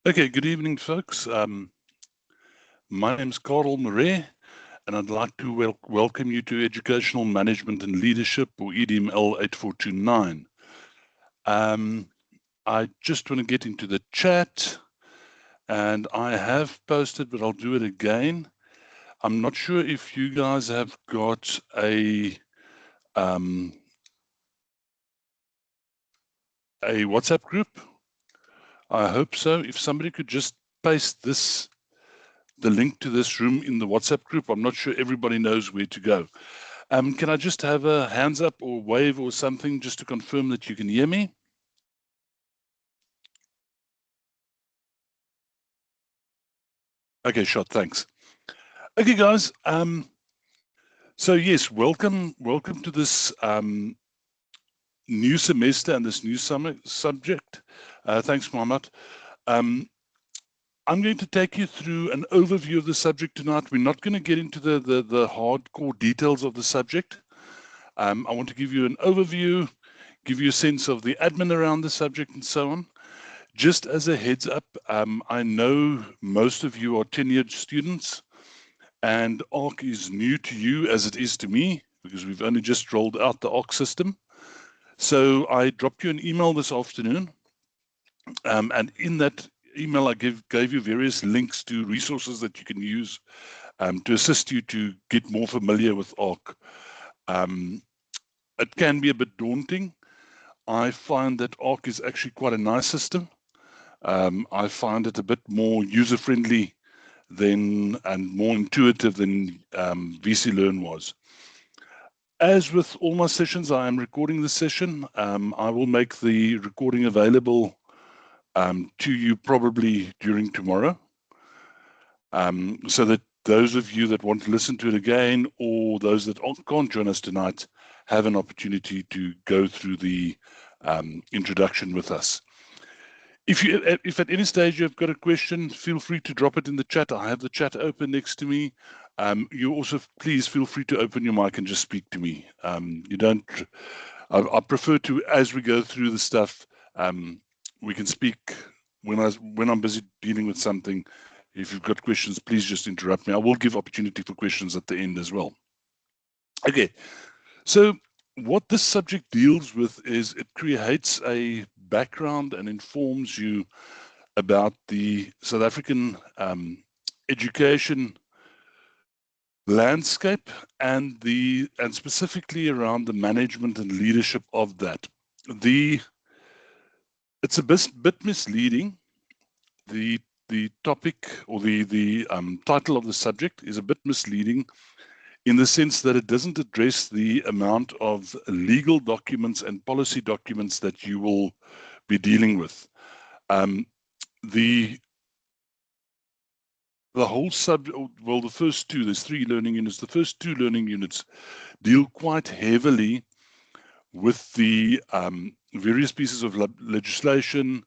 Okay, good evening, folks. My name is Carl Murray, and I'd like to welcome you to Educational Management and Leadership, or EDML8429. I just want to get into the chat, and I have posted, but I'll do it again. I'm not sure if you guys have got a WhatsApp group. I hope so. If somebody could just paste the link to this room in the WhatsApp group. I'm not sure everybody knows where to go. Can I just have a hands up or wave or something just to confirm that you can hear me? Okay, sure, thanks. Okay, guys. So yes, welcome to this new semester and this new subject. Thanks, Mohammed. I'm going to take you through an overview of the subject tonight. We're not going to get into the hardcore details of the subject. I want to give you an overview, give you a sense of the admin around the subject and so on. Just as a heads up, I know most of you are tenured students, and ARC is new to you as it is to me, because we've only just rolled out the ARC system. So I dropped you an email this afternoon, and in that email I gave you various links to resources that you can use to assist you to get more familiar with ARC. It can be a bit daunting. I find that ARC is actually quite a nice system. I find it a bit more user-friendly and more intuitive than VC Learn was. As with all my sessions, I am recording the session. I will make the recording available to you probably during tomorrow, so that those of you that want to listen to it again, or those that can't join us tonight, have an opportunity to go through the introduction with us. If at any stage you've got a question, feel free to drop it in the chat. I have the chat open next to me. You also please feel free to open your mic and just speak to me. I prefer to, as we go through the stuff, we can speak when I'm busy dealing with something. If you've got questions, please just interrupt me. I will give opportunity for questions at the end as well. Okay, so what this subject deals with is it creates a background and informs you about the South African education landscape and specifically around the management and leadership of that. It's a bit misleading. The topic or the title of the subject is a bit misleading in the sense that it doesn't address the amount of legal documents and policy documents that you will be dealing with. The whole well, the first two, there's 3 learning units. The first 2 learning units deal quite heavily with the various pieces of legislation,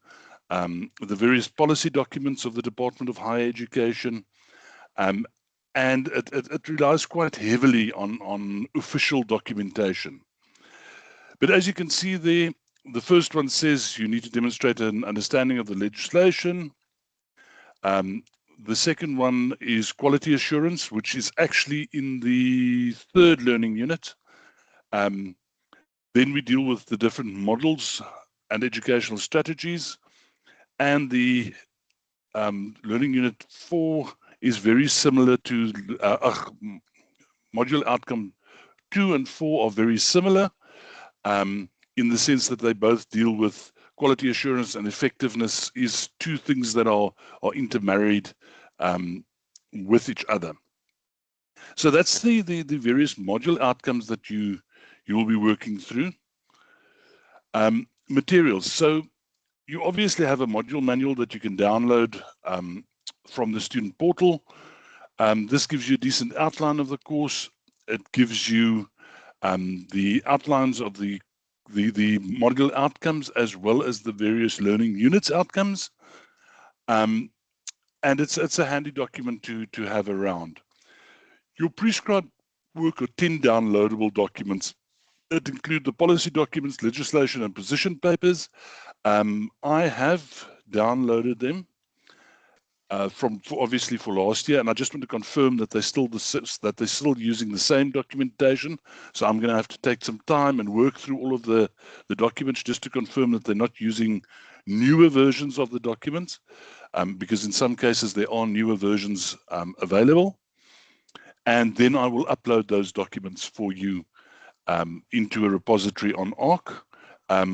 the various policy documents of the Department of Higher Education, and it relies quite heavily on official documentation. But as you can see there, the first one says you need to demonstrate an understanding of the legislation. The second one is quality assurance, which is actually in the 3rd learning unit. Then we deal with the different models and educational strategies. And the learning unit 4 is very similar to module outcome 2 and 4 are very similar in the sense that they both deal with quality assurance, and effectiveness is 2 things that are intermarried with each other. So that's the various module outcomes that you will be working through. Materials. So you obviously have a module manual that you can download from the student portal. This gives you a decent outline of the course. It gives you the outlines of the module outcomes as well as the various learning units outcomes. And it's a handy document to have around. Your prescribed work are 10 downloadable documents that include the policy documents, legislation, and position papers. I have downloaded them. obviously for last year, and I just want to confirm that they're still using the same documentation. So I'm going to have to take some time and work through all of the documents just to confirm that they're not using newer versions of the documents, because in some cases there are newer versions available. And then I will upload those documents for you into a repository on Arc. I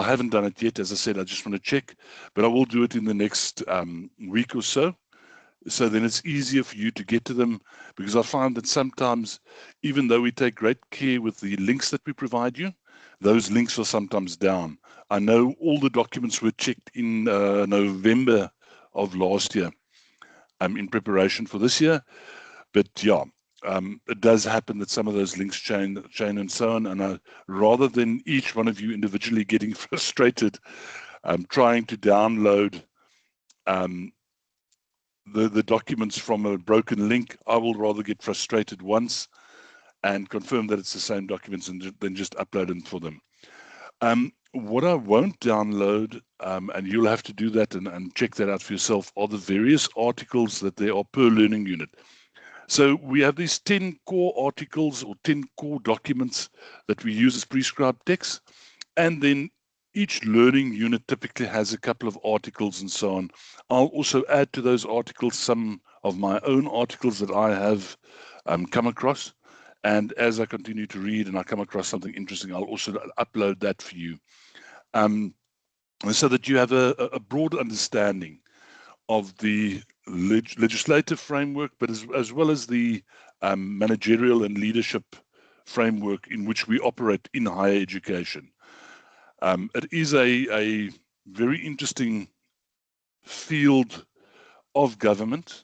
haven't done it yet, as I said. I just want to check, but I will do it in the next week or so. So then it's easier for you to get to them, because I find that sometimes, even though we take great care with the links that we provide you, those links are sometimes down. I know all the documents were checked in November of last year in preparation for this year. But yeah, it does happen that some of those links chain and so on. And rather than each one of you individually getting frustrated trying to download the documents from a broken link, I will rather get frustrated once and confirm that it's the same documents and then just upload them for them. What I won't download, and you'll have to do that and check that out for yourself, are the various articles that there are per learning unit. So we have these 10 core articles or 10 core documents that we use as prescribed text. And then each learning unit typically has a couple of articles and so on. I'll also add to those articles some of my own articles that I have come across. And as I continue to read and I come across something interesting, I'll also upload that for you. So that you have a broad understanding of the legislative framework, but as well as the managerial and leadership framework in which we operate in higher education. It is a very interesting field of government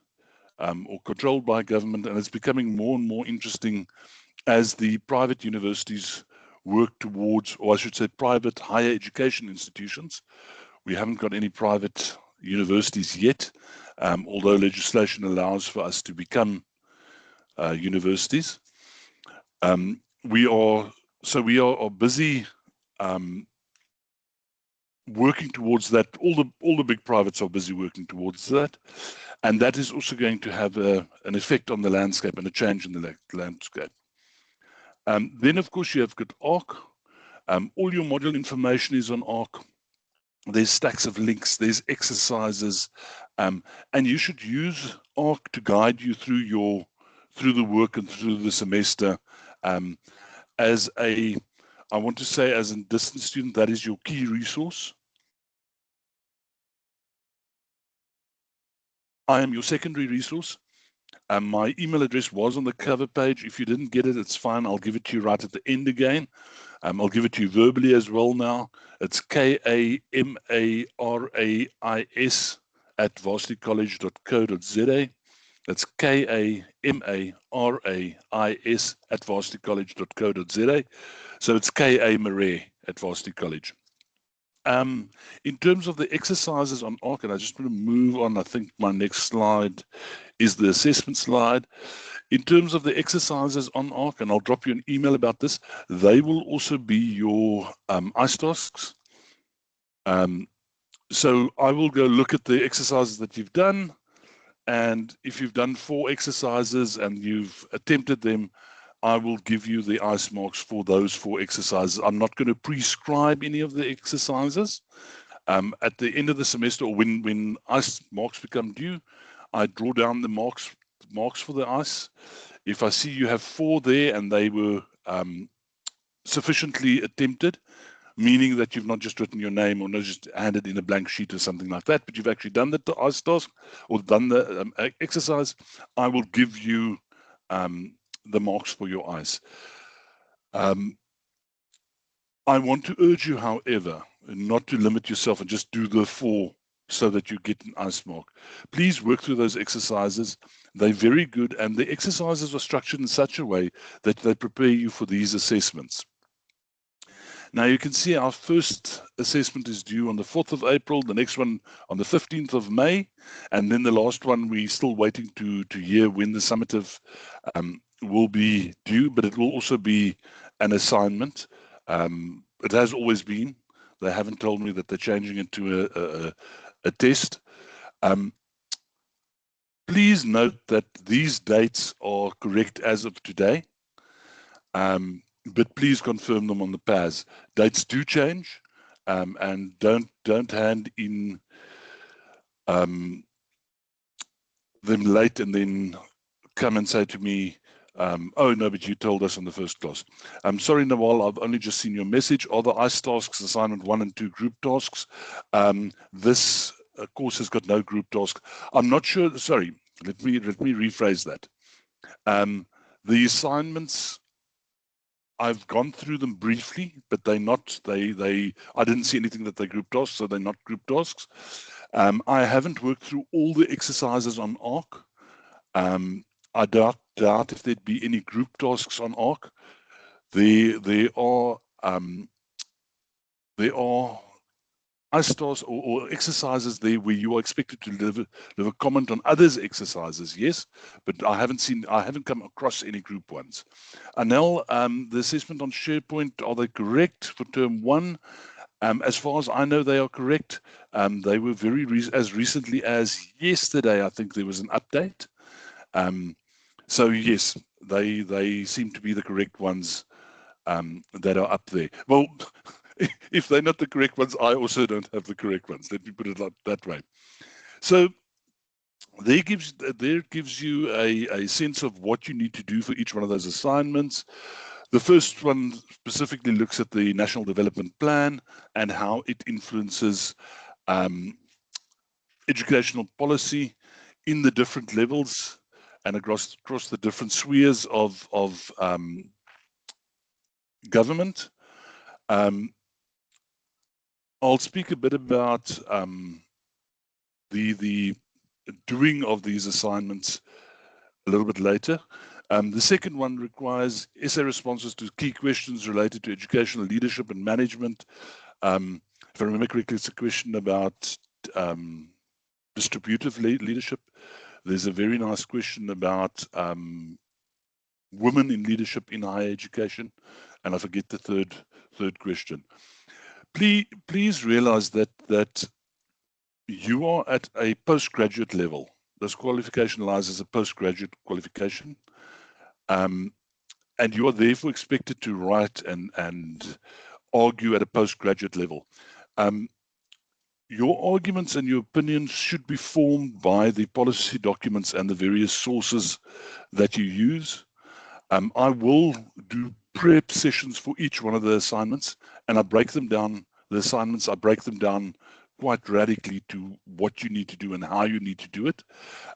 or controlled by government, and it's becoming more and more interesting as the private universities work towards, or I should say private higher education institutions. We haven't got any private universities yet, although legislation allows for us to become universities. We are busy working towards that. All the big privates are busy working towards that, and that is also going to have an effect on the landscape and a change in the landscape. Then, of course, you have got Arc. All your module information is on Arc. There's stacks of links, there's exercises, and you should use Arc to guide you through the work and through the semester. As a distance student, that is your key resource. I am your secondary resource. My email address was on the cover page. If you didn't get it, it's fine. I'll give it to you right at the end again. I'll give it to you verbally as well now. It's KAMARAIS@varsitycollege.co.za. That's KAMARAIS@varsitycollege.co.za. So it's KA Marais at Varsity College. In terms of the exercises on Arc, and I just want to move on, I think my next slide is the assessment slide. In terms of the exercises on Arc, and I'll drop you an email about this, they will also be your ICE tasks. So I will go look at the exercises that you've done, and if you've done 4 exercises and you've attempted them, I will give you the ICE marks for those 4 exercises. I'm not going to prescribe any of the exercises. At the end of the semester, or when ICE marks become due, I draw down the marks for the ICE. If I see you have 4 there and they were sufficiently attempted, meaning that you've not just written your name or not just handed in a blank sheet or something like that, but you've actually done the ICE task or done the exercise, I will give you the marks for your ICE. I want to urge you, however, not to limit yourself and just do the 4 so that you get an ICE mark. Please work through those exercises. They're very good, and the exercises are structured in such a way that they prepare you for these assessments. Now you can see our first assessment is due on the 4th of April, the next one on the 15th of May, and then the last one we're still waiting to hear when the summative will be due, but it will also be an assignment. It has always been. They haven't told me that they're changing it to a test. Please note that these dates are correct as of today, but please confirm them on the PAS. Dates do change, and don't hand in them late and then come and say to me, oh no, but you told us on the first class. I'm sorry, Nawal, I've only just seen your message. Are the ICE tasks assignment 1 and 2 group tasks? This course has got no group tasks. I'm not sure. Sorry, let me rephrase that. The assignments, I've gone through them briefly, but they're not. I didn't see anything that they're group tasks, so they're not group tasks. I haven't worked through all the exercises on ARC. I doubt if there'd be any group tasks on ARC. There are ICE tasks or exercises there where you are expected to leave a comment on others' exercises, yes, but I haven't come across any group ones. Anel, the assessment on SharePoint, are they correct for term 1? As far as I know, they are correct. They were as recently as yesterday, I think there was an update. So yes, they seem to be the correct ones that are up there. Well, if they're not the correct ones, I also don't have the correct ones. Let me put it that way. So there gives you a sense of what you need to do for each one of those assignments. The first one specifically looks at the National Development Plan and how it influences educational policy in the different levels and across the different spheres of government. I'll speak a bit about the doing of these assignments a little bit later. The second one requires essay responses to key questions related to educational leadership and management. If I remember correctly, it's a question about distributive leadership. There's a very nice question about women in leadership in higher education, and I forget the third question. Please realize that you are at a postgraduate level. This qualification lies as a postgraduate qualification, and you are therefore expected to write and argue at a postgraduate level. Your arguments and your opinions should be formed by the policy documents and the various sources that you use. I will do prep sessions for each one of the assignments, and I break them down. The assignments, I break them down quite radically to what you need to do and how you need to do it.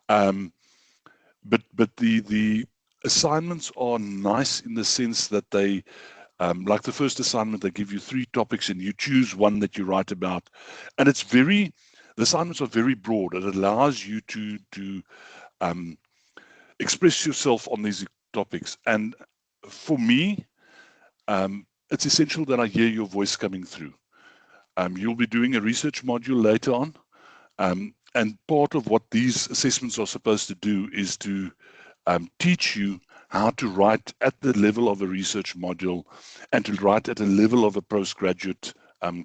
But the assignments are nice in the sense that they, like the first assignment, they give you 3 topics and you choose one that you write about, and the assignments are very broad. It allows you to express yourself on these topics, and for me, it's essential that I hear your voice coming through. You'll be doing a research module later on, and part of what these assessments are supposed to do is to teach you how to write at the level of a research module and to write at a level of a postgraduate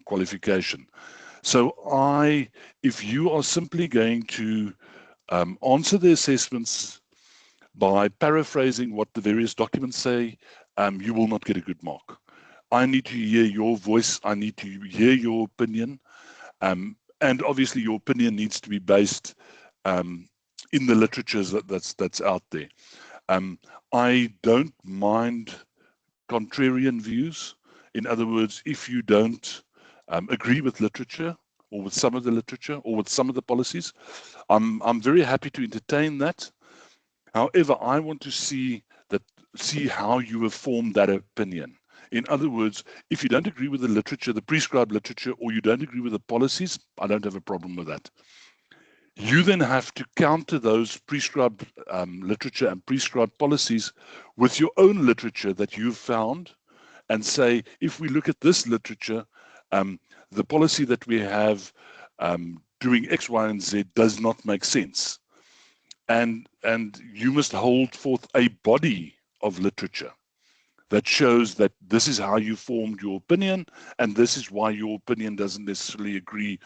qualification. So if you are simply going to answer the assessments by paraphrasing what the various documents say, you will not get a good mark. I need to hear your voice. I need to hear your opinion. And obviously your opinion needs to be based in the literature that's out there. I don't mind contrarian views. In other words, if you don't agree with literature or with some of the literature or with some of the policies, I'm very happy to entertain that. However, I want to see how you have formed that opinion. In other words, if you don't agree with the literature, the prescribed literature, or you don't agree with the policies, I don't have a problem with that. You then have to counter those prescribed literature and prescribed policies with your own literature that you've found and say, if we look at this literature, the policy that we have doing X, Y, and Z does not make sense. And you must hold forth a body of literature that shows that this is how you formed your opinion, and this is why your opinion doesn't necessarily agree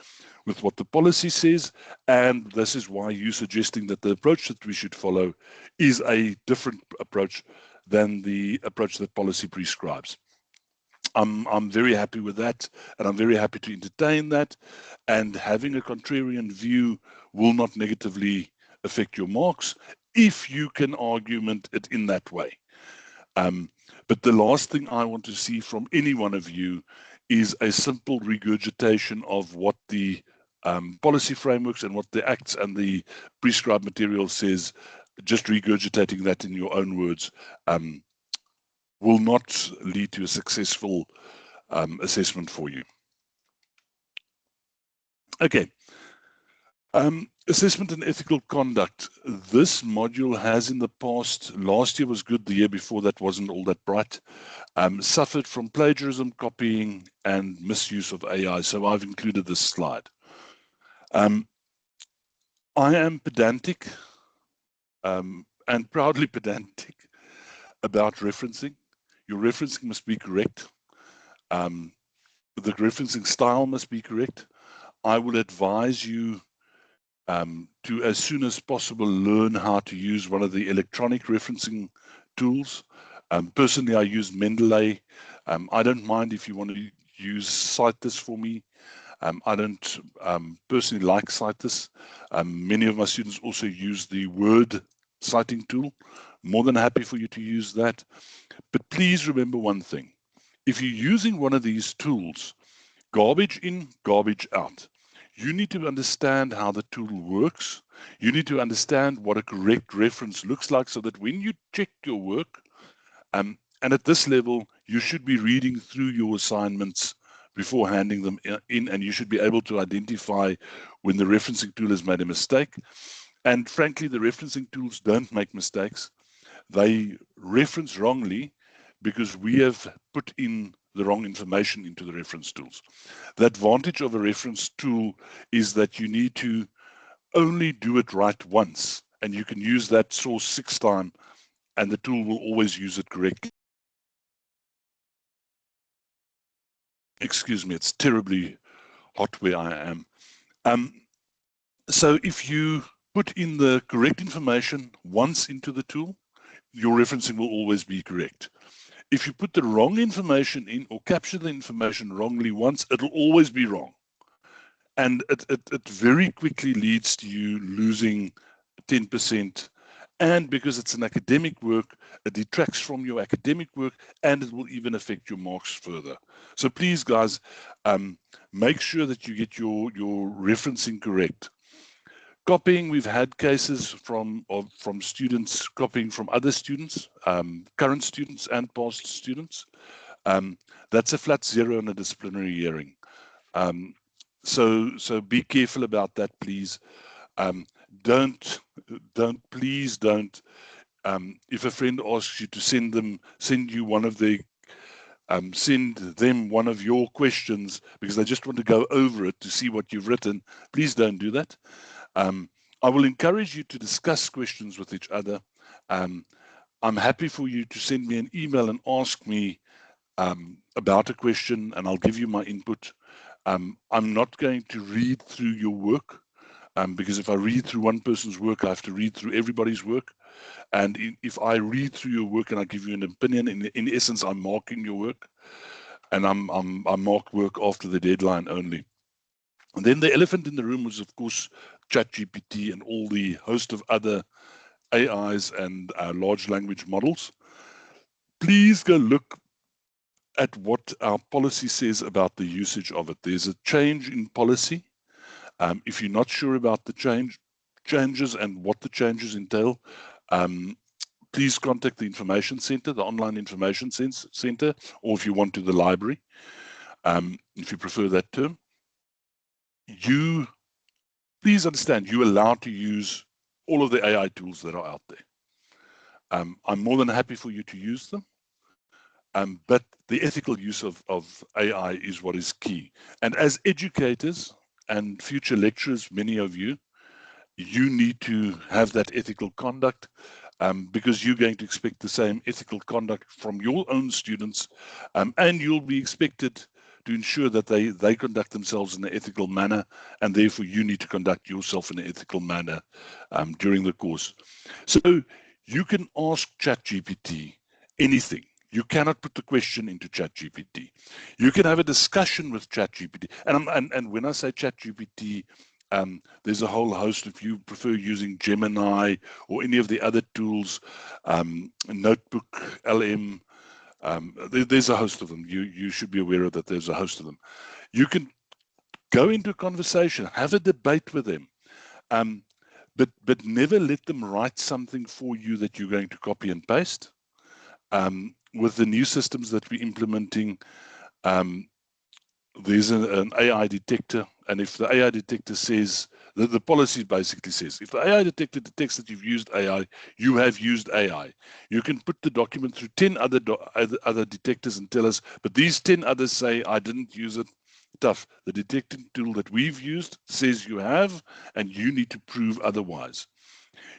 with what the policy says, and this is why you're suggesting that the approach that we should follow is a different approach than the approach that policy prescribes. I'm very happy with that, and I'm very happy to entertain that, and having a contrarian view will not negatively affect your marks if you can argument it in that way. But the last thing I want to see from any one of you is a simple regurgitation of what the policy frameworks and what the acts and the prescribed material says. Just regurgitating that in your own words will not lead to a successful assessment for you. Okay. Assessment and ethical conduct. This module has in the past, last year was good, the year before that wasn't all that bright, suffered from plagiarism, copying, and misuse of AI. So I've included this slide. I am pedantic and proudly pedantic about referencing. Your referencing must be correct. The referencing style must be correct. I would advise you to, as soon as possible, learn how to use one of the electronic referencing tools. Personally, I use Mendeley. I don't mind if you want to use Citus for me. I don't personally like Citus. Many of my students also use the Word citing tool. More than happy for you to use that. But please remember one thing. If you're using one of these tools, garbage in, garbage out. You need to understand how the tool works. You need to understand what a correct reference looks like so that when you check your work, and at this level, you should be reading through your assignments before handing them in, and you should be able to identify when the referencing tool has made a mistake. And frankly, the referencing tools don't make mistakes. They reference wrongly because we have put in the wrong information into the reference tools. The advantage of a reference tool is that you need to only do it right once, and you can use that source 6 times, and the tool will always use it correctly. Excuse me, it's terribly hot where I am. So if you put in the correct information once into the tool, your referencing will always be correct. If you put the wrong information in or capture the information wrongly once, it'll always be wrong. And it very quickly leads to you losing 10%. And because it's an academic work, it detracts from your academic work, and it will even affect your marks further. So please, guys, make sure that you get your referencing correct. Copying, we've had cases from students copying from other students, current students and past students. That's a flat 0 in a disciplinary hearing. So be careful about that, please. Please don't. If a friend asks you to send them one of your questions because they just want to go over it to see what you've written, please don't do that. I will encourage you to discuss questions with each other. I'm happy for you to send me an email and ask me about a question, and I'll give you my input. I'm not going to read through your work because if I read through one person's work, I have to read through everybody's work. And if I read through your work and I give you an opinion, in essence, I'm marking your work, and I mark work after the deadline only. And then the elephant in the room was, of course, ChatGPT and all the host of other AIs and large language models. Please go look at what our policy says about the usage of it. There's a change in policy. If you're not sure about the changes and what the changes entail, please contact the information center, the online information center, or if you want to, the library, if you prefer that term. Please understand, you're allowed to use all of the AI tools that are out there. I'm more than happy for you to use them, but the ethical use of AI is what is key. And as educators and future lecturers, many of you, you need to have that ethical conduct. because you're going to expect the same ethical conduct from your own students, and you'll be expected to ensure that they conduct themselves in an ethical manner, and therefore you need to conduct yourself in an ethical manner during the course. So you can ask ChatGPT anything. You cannot put the question into ChatGPT. You can have a discussion with ChatGPT. And when I say ChatGPT, there's a whole host. If you prefer using Gemini or any of the other tools, Notebook, LM, there's a host of them. You should be aware of that. There's a host of them. You can go into a conversation, have a debate with them, but never let them write something for you that you're going to copy and paste. With the new systems that we're implementing, there's an AI detector, and if the AI detector says, the policy basically says, if the AI detector detects that you've used AI, you have used AI. You can put the document through 10 other detectors and tell us, but these 10 others say I didn't use it. Tough. The detecting tool that we've used says you have, and you need to prove otherwise.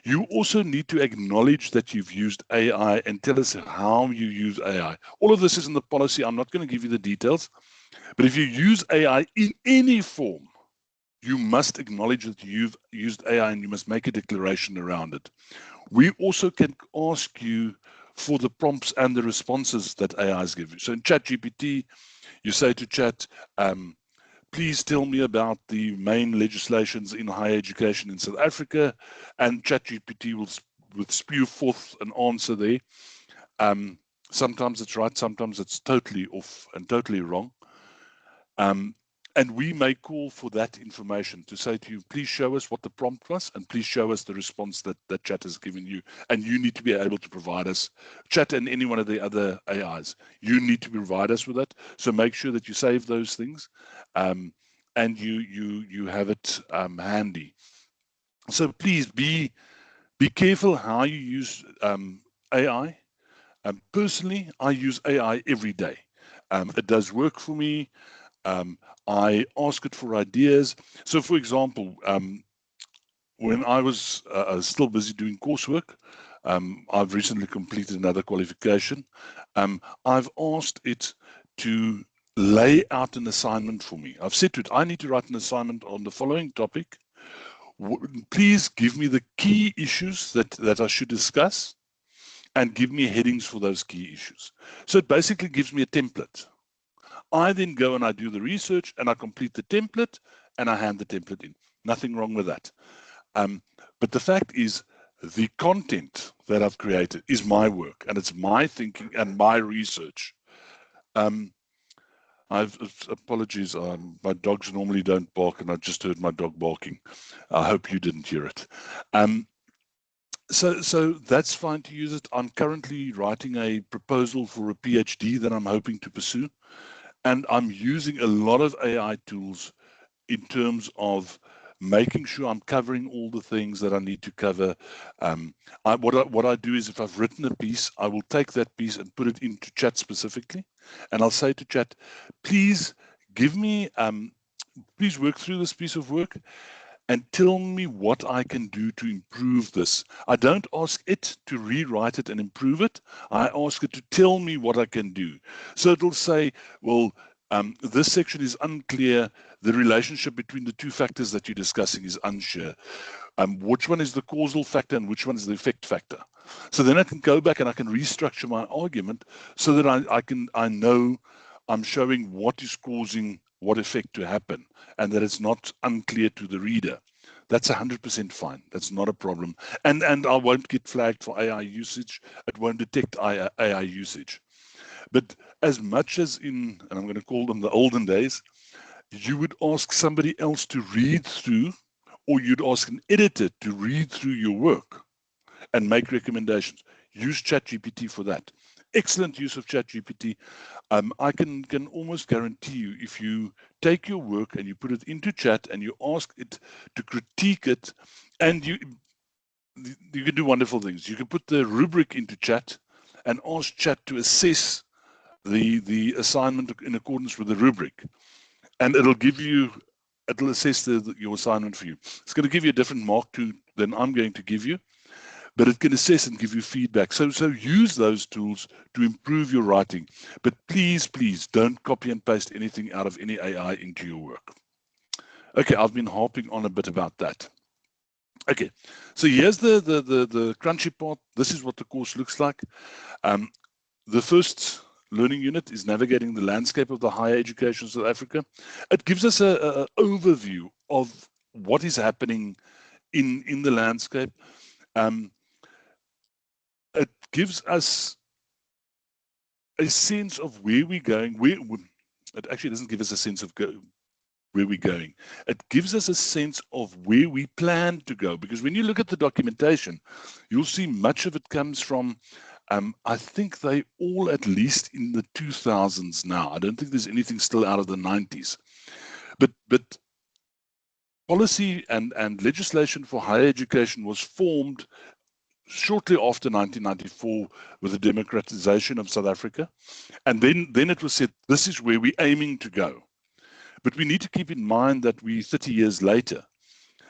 You also need to acknowledge that you've used AI and tell us how you use AI. All of this is in the policy. I'm not going to give you the details. But if you use AI in any form, you must acknowledge that you've used AI and you must make a declaration around it. We also can ask you for the prompts and the responses that AIs give you. So in ChatGPT, you say to Chat, please tell me about the main legislations in higher education in South Africa, and ChatGPT will spew forth an answer there. Sometimes it's right, sometimes it's totally off and totally wrong. And we may call for that information to say to you, please show us what the prompt was, and please show us the response that Chat has given you. And you need to be able to provide us, Chat and any one of the other AIs, you need to provide us with that. So make sure that you save those things, and you have it handy. So please be careful how you use AI. Personally, I use AI every day. It does work for me. I ask it for ideas. So, for example, when I was still busy doing coursework, I've recently completed another qualification. I've asked it to lay out an assignment for me. I've said to it, I need to write an assignment on the following topic. Please give me the key issues that I should discuss and give me headings for those key issues. So it basically gives me a template. I then go and I do the research and I complete the template and I hand the template in. Nothing wrong with that. But the fact is, the content that I've created is my work and it's my thinking and my research. Apologies, my dogs normally don't bark and I just heard my dog barking. I hope you didn't hear it. So that's fine to use it. I'm currently writing a proposal for a PhD that I'm hoping to pursue. And I'm using a lot of AI tools in terms of making sure I'm covering all the things that I need to cover. What I do is if I've written a piece, I will take that piece and put it into Chat specifically. And I'll say to Chat, please give me, please work through this piece of work and tell me what I can do to improve this. I don't ask it to rewrite it and improve it. I ask it to tell me what I can do. So it'll say, well, this section is unclear. The relationship between the two factors that you're discussing is unsure. Which one is the causal factor and which one is the effect factor? So then I can go back and I can restructure my argument so that I know I'm showing what is causing what effect to happen and that it's not unclear to the reader. That's 100% fine. That's not a problem. And I won't get flagged for AI usage. It won't detect AI usage. But as much as in, and I'm going to call them the olden days, you would ask somebody else to read through, or you'd ask an editor to read through your work and make recommendations. Use ChatGPT for that. Excellent use of ChatGPT. I can almost guarantee you, if you take your work and you put it into Chat and you ask it to critique it, and you can do wonderful things. You can put the rubric into Chat and ask Chat to assess the assignment in accordance with the rubric, and it'll assess your assignment for you. It's going to give you a different mark than I'm going to give you. but it can assess and give you feedback. So use those tools to improve your writing. But please, please don't copy and paste anything out of any AI into your work. Okay, I've been harping on a bit about that. Okay, so here's the crunchy part. This is what the course looks like. The first learning unit is navigating the landscape of the higher education in South Africa. It gives us an overview of what is happening in the landscape. It gives us a sense of where we're going. It actually doesn't give us a sense of where we're going. It gives us a sense of where we plan to go, because when you look at the documentation, you'll see much of it comes from, I think they all at least in the 2000s now. I don't think there's anything still out of the 90s. But policy and legislation for higher education was formed shortly after 1994 with the democratization of South Africa. And then it was said, this is where we're aiming to go. But we need to keep in mind that we're 30 years later.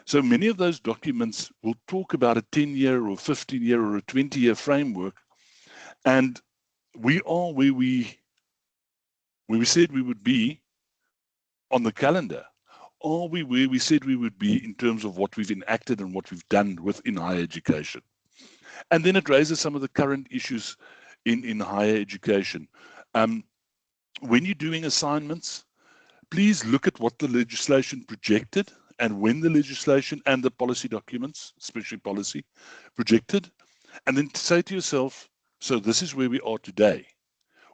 So many of those documents will talk about a 10-year or 15-year or a 20-year framework. And we are where we said we would be on the calendar. Are we where we said we would be in terms of what we've enacted and what we've done within higher education? And then it raises some of the current issues in higher education. When you're doing assignments, please look at what the legislation projected and when the legislation and the policy documents, especially policy, projected, and then say to yourself, so this is where we are today.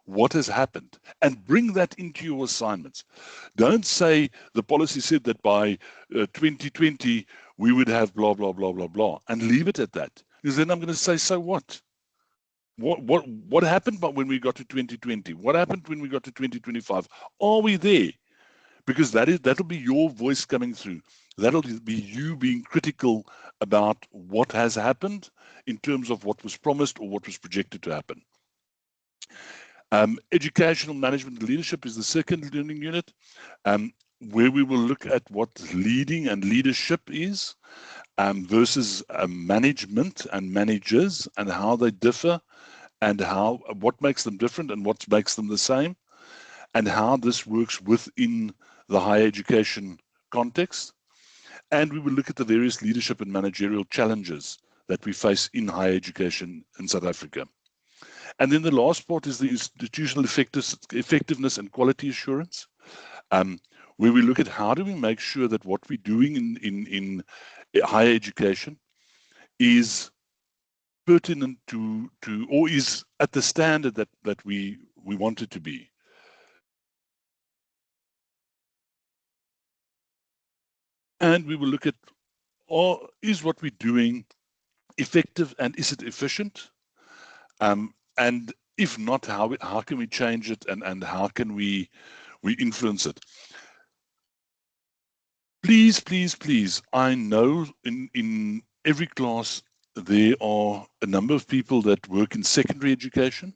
What has happened? And bring that into your assignments. Don't say the policy said that by 2020 we would have blah, blah, blah, blah, blah, and leave it at that. Because then I'm going to say, so what? What happened but when we got to 2020? What happened when we got to 2025? Are we there? Because that'll be your voice coming through. That'll be you being critical about what has happened in terms of what was promised or what was projected to happen. Educational management and leadership is the second learning unit, where we will look at what leading and leadership is versus management and managers, and how they differ, and what makes them different and what makes them the same, and how this works within the higher education context. And we will look at the various leadership and managerial challenges that we face in higher education in South Africa. And then the last part is the institutional effectiveness and quality assurance, where we look at how do we make sure that what we're doing in higher education is pertinent to or is at the standard that we want it to be. And we will look at, is what we're doing effective and is it efficient? And if not, how can we change it, and how can we influence it? Please, please, please, I know in every class there are a number of people that work in secondary education.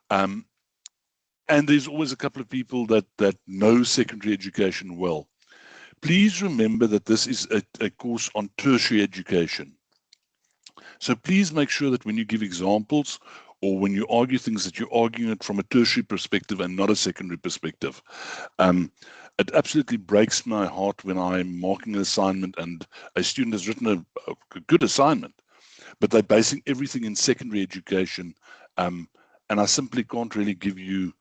And there's always a couple of people that know secondary education well. Please remember that this is a course on tertiary education. So please make sure that when you give examples or when you argue things, that you're arguing it from a tertiary perspective and not a secondary perspective. It absolutely breaks my heart when I'm marking an assignment and a student has written a good assignment, but they're basing everything in secondary education. And I simply can't really give you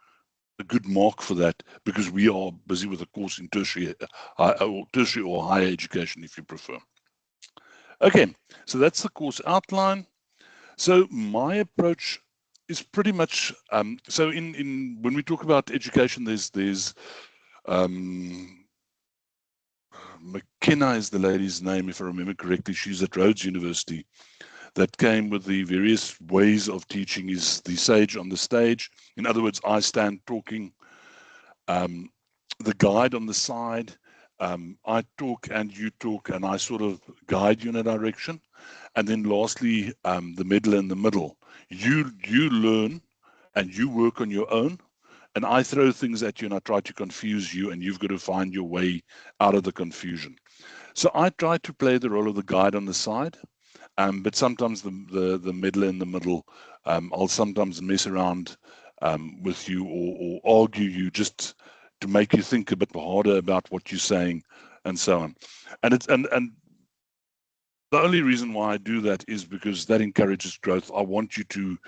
a good mark for that, because we are busy with a course in tertiary or higher education, if you prefer. Okay, so that's the course outline. So my approach is pretty much, so when we talk about education, there's McKenna is the lady's name, if I remember correctly. She's at Rhodes University. That came with the various ways of teaching, is the sage on the stage. In other words, I stand talking, the guide on the side, I talk and you talk, and I sort of guide you in a direction. And then lastly, the middle in the middle. You learn and you work on your own, and I throw things at you and I try to confuse you, and you've got to find your way out of the confusion. So I try to play the role of the guide on the side. but sometimes the medal in the middle, I'll sometimes mess around with you or argue you just to make you think a bit harder about what you're saying and so on. And the only reason why I do that is because that encourages growth. I want you to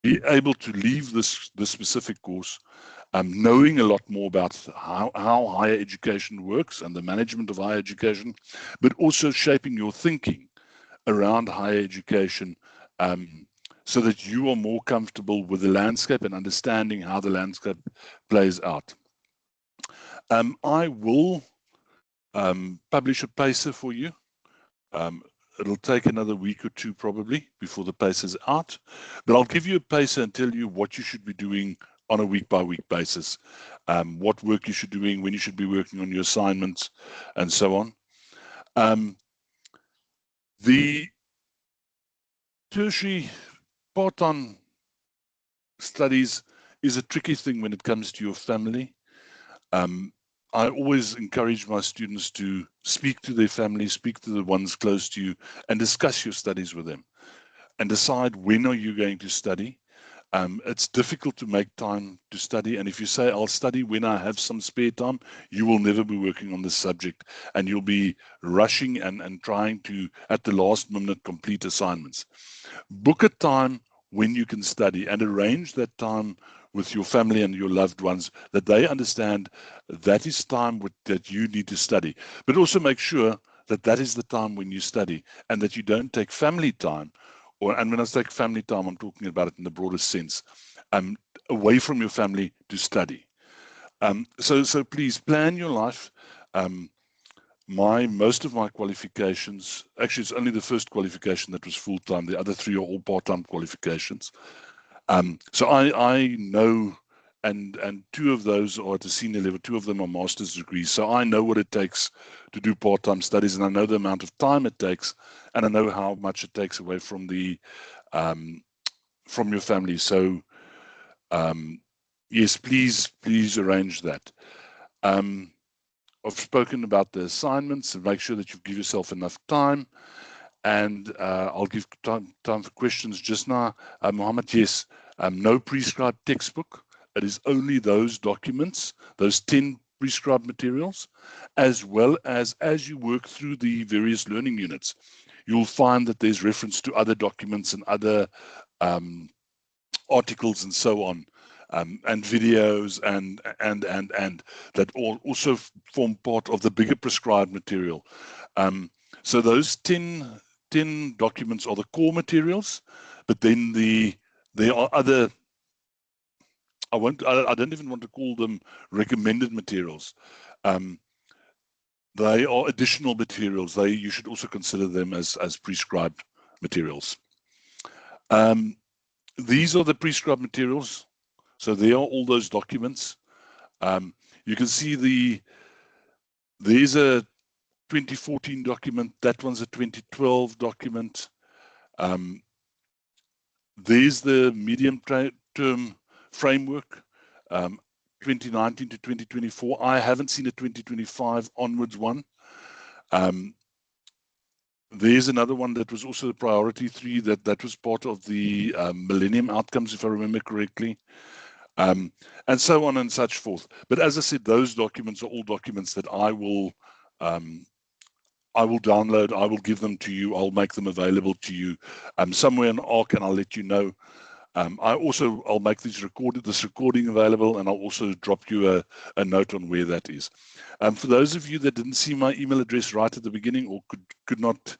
be able to leave this specific course knowing a lot more about how higher education works and the management of higher education, but also shaping your thinking around higher education so that you are more comfortable with the landscape and understanding how the landscape plays out. I will publish a pacer for you. It'll take another week or two probably before the pacer's out, but I'll give you a pacer and tell you what you should be doing on a week-by-week basis, what work you should be doing, when you should be working on your assignments, and so on. The tertiary part-time studies is a tricky thing when it comes to your family. I always encourage my students to speak to their family, speak to the ones close to you, and discuss your studies with them, and decide when are you going to study. It's difficult to make time to study, and if you say, I'll study when I have some spare time, you will never be working on this subject, and you'll be rushing and trying to, at the last minute, complete assignments. Book a time when you can study and arrange that time with your family and your loved ones, that they understand that is time that you need to study. But also make sure that that is the time when you study and that you don't take family time, and when I say family time, I'm talking about it in the broadest sense, away from your family to study. So please plan your life. Most of my qualifications, actually it's only the first qualification that was full-time, the other three are all part-time qualifications. So I know, and two of those are at the senior level, two of them are master's degrees. So I know what it takes to do part-time studies, and I know the amount of time it takes, and I know how much it takes away from from your family. So yes, please arrange that. I've spoken about the assignments, and make sure that you give yourself enough time. And I'll give time for questions just now. Mohammed, yes, no prescribed textbook. It is only those documents, those 10 prescribed materials, as well as you work through the various learning units, you'll find that there's reference to other documents and other articles and so on, and videos and that also form part of the bigger prescribed material. So those 10 documents are the core materials, but then there are other, I don't even want to call them recommended materials. They are additional materials. You should also consider them as prescribed materials. These are the prescribed materials. So there are all those documents. You can see there's a 2014 document. That one's a 2012 document. There's the medium-term framework, 2019 to 2024. I haven't seen a 2025 onwards one. There's another one that was also the priority 3 that was part of the Millennium Outcomes, if I remember correctly, and so on and such forth. But as I said, those documents are all documents that I will download. I will give them to you. I'll make them available to you somewhere in ARC, and I'll let you know. I'll make this recording available, and I'll also drop you a note on where that is. For those of you that didn't see my email address right at the beginning or could not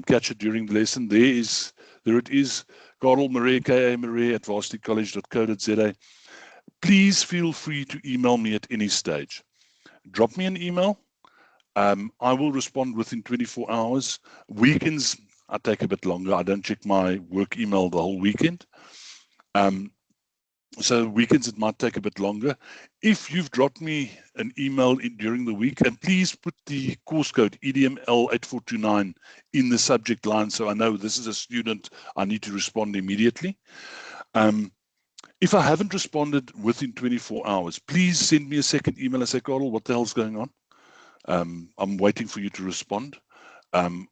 catch it during the lesson, there it is, Karel Marais, @varsitycollege.co.za. Please feel free to email me at any stage. Drop me an email. I will respond within 24 hours. Weekends, I take a bit longer. I don't check my work email the whole weekend. So weekends, it might take a bit longer. If you've dropped me an email during the week, and please put the course code EDML8429 in the subject line, so I know this is a student, I need to respond immediately. If I haven't responded within 24 hours, please send me a second email and say, Karel, what the hell's going on? I'm waiting for you to respond.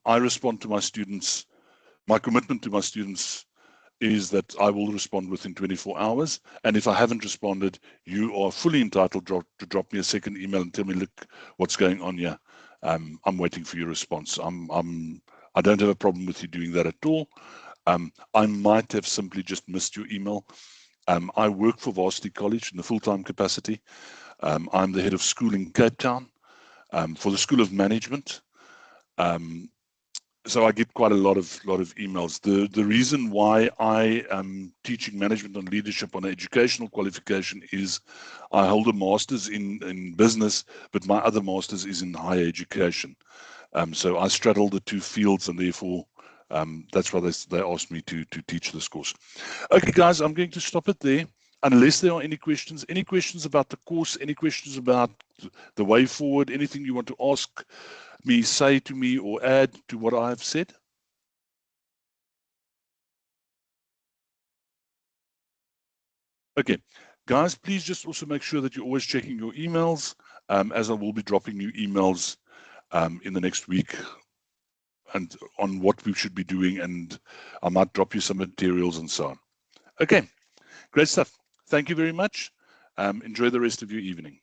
I respond to my students. My commitment to my students is that I will respond within 24 hours. And if I haven't responded, you are fully entitled to drop me a second email and tell me, look, what's going on here. I'm waiting for your response. I don't have a problem with you doing that at all. I might have simply just missed your email. I work for Varsity College in the full-time capacity. I'm the head of school in Cape Town for the School of Management. So I get quite a lot of emails. The reason why I am teaching management and leadership on an educational qualification is I hold a master's in business, but my other master's is in higher education. So I straddle the two fields, and therefore that's why they asked me to teach this course. Okay, guys, I'm going to stop it there. Unless there are any questions about the course, any questions about the way forward, anything you want to ask me, say to me, or add to what I have said? Okay, guys, please just also make sure that you're always checking your emails, as I will be dropping you emails in the next week and on what we should be doing, and I might drop you some materials and so on. Okay, great stuff. Thank you very much. Enjoy the rest of your evening.